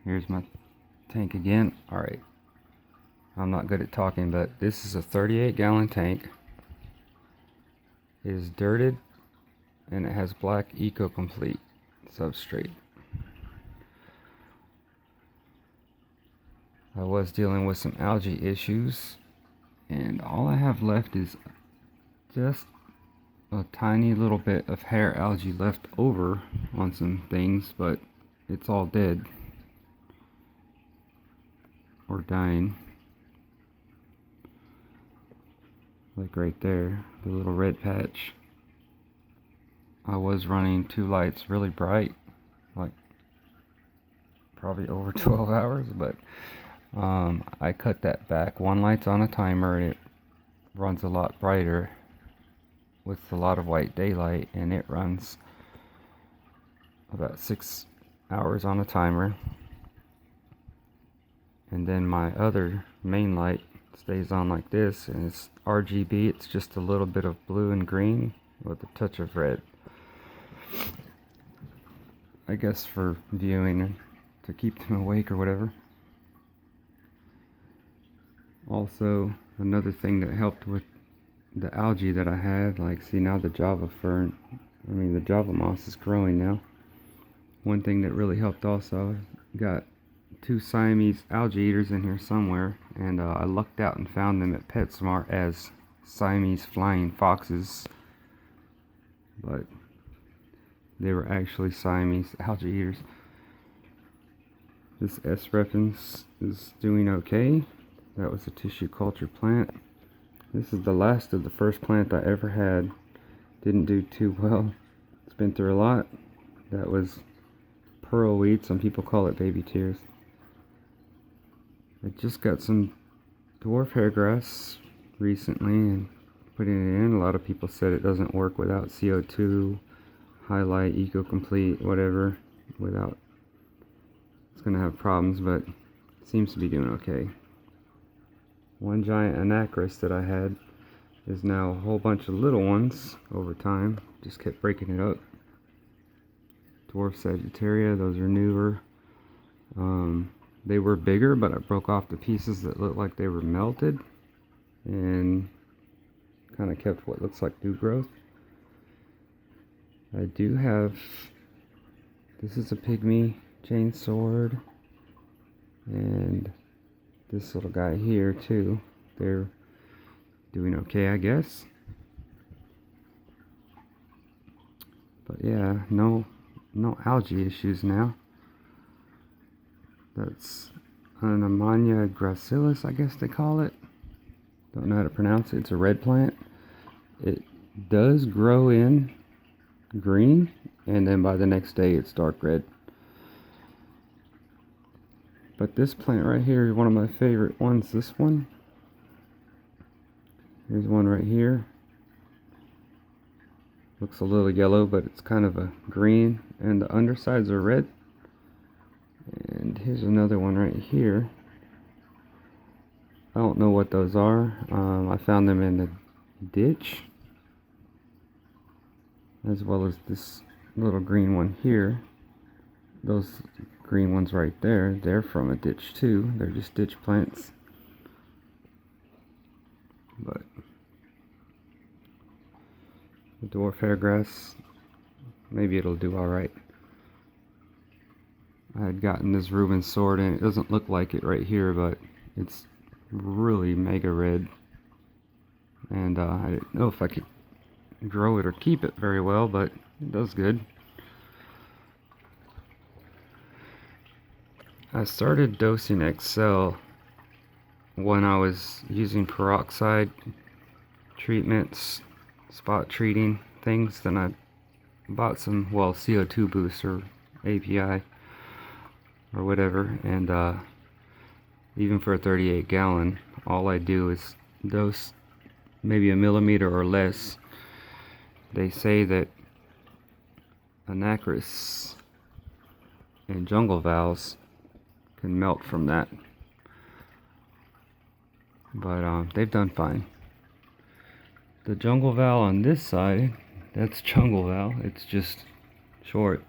Here's my tank again. Alright, I'm not good at talking, but this is a 38-gallon tank. It is dirted and it has black Eco-Complete substrate. I was dealing with some algae issues, and all I have left is just a tiny little bit of hair algae left over on some things, but it's all dead or dying. Like right there, the little red patch. I was running 2 lights really bright, like probably over 12 hours, but I cut that back. 1 light's on a timer and it runs a lot brighter with a lot of white daylight, and it runs about 6 hours on a timer. And then my other main light stays on like this, and it's RGB. It's just a little bit of blue and green with a touch of red, I guess for viewing and to keep them awake or whatever. Also, another thing that helped with the algae that I had, like, see, now the Java fern, the Java moss is growing now. One thing that really helped also, got 2 Siamese algae eaters in here somewhere, and I lucked out and found them at PetSmart as Siamese flying foxes, but they were actually Siamese algae eaters. This S. repens is doing okay. That was a tissue culture plant. This is the last of the first plant I ever had. Didn't do too well. It's been through a lot. That was pearl weed. Some people call it baby tears. I just got some dwarf hairgrass recently and putting it in. A lot of people said it doesn't work without C02, highlight, Eco-Complete, whatever. Without, it's gonna have problems, but it seems to be doing okay. One giant anacris that I had is now a whole bunch of little ones over time. Just kept breaking it up. Dwarf Sagittaria, those are newer. They were bigger, but I broke off the pieces that looked like they were melted and kind of kept what looks like new growth. I do have, this is a pygmy chain sword, and this little guy here too. They're doing okay, I guess. But yeah, no algae issues now. That's an Ammonia gracilis, I guess they call it. Don't know how to pronounce it. It's a red plant. It does grow in green, and then by the next day it's dark red. But this plant right here is one of my favorite ones. This one. Here's one right here. Looks a little yellow, but it's kind of a green, and the undersides are red. And here's another one right here. I don't know what those are. I found them in the ditch, as well as this little green one here. Those green ones right there, they're from a ditch too. They're just ditch plants. But the dwarf hairgrass, maybe it'll do alright. I had gotten this Reuben sword, and it doesn't look like it right here, but it's really mega red. And I didn't know if I could grow it or keep it very well, but it does good. I started dosing Excel when I was using peroxide treatments, spot treating things. Then I bought some, well, C02 Booster API or whatever, and even for a 38-gallon, all I do is dose maybe a millimeter or less. They say that anacris and jungle vows can melt from that, but they've done fine. The jungle vow on this side, that's jungle vow. It's just short.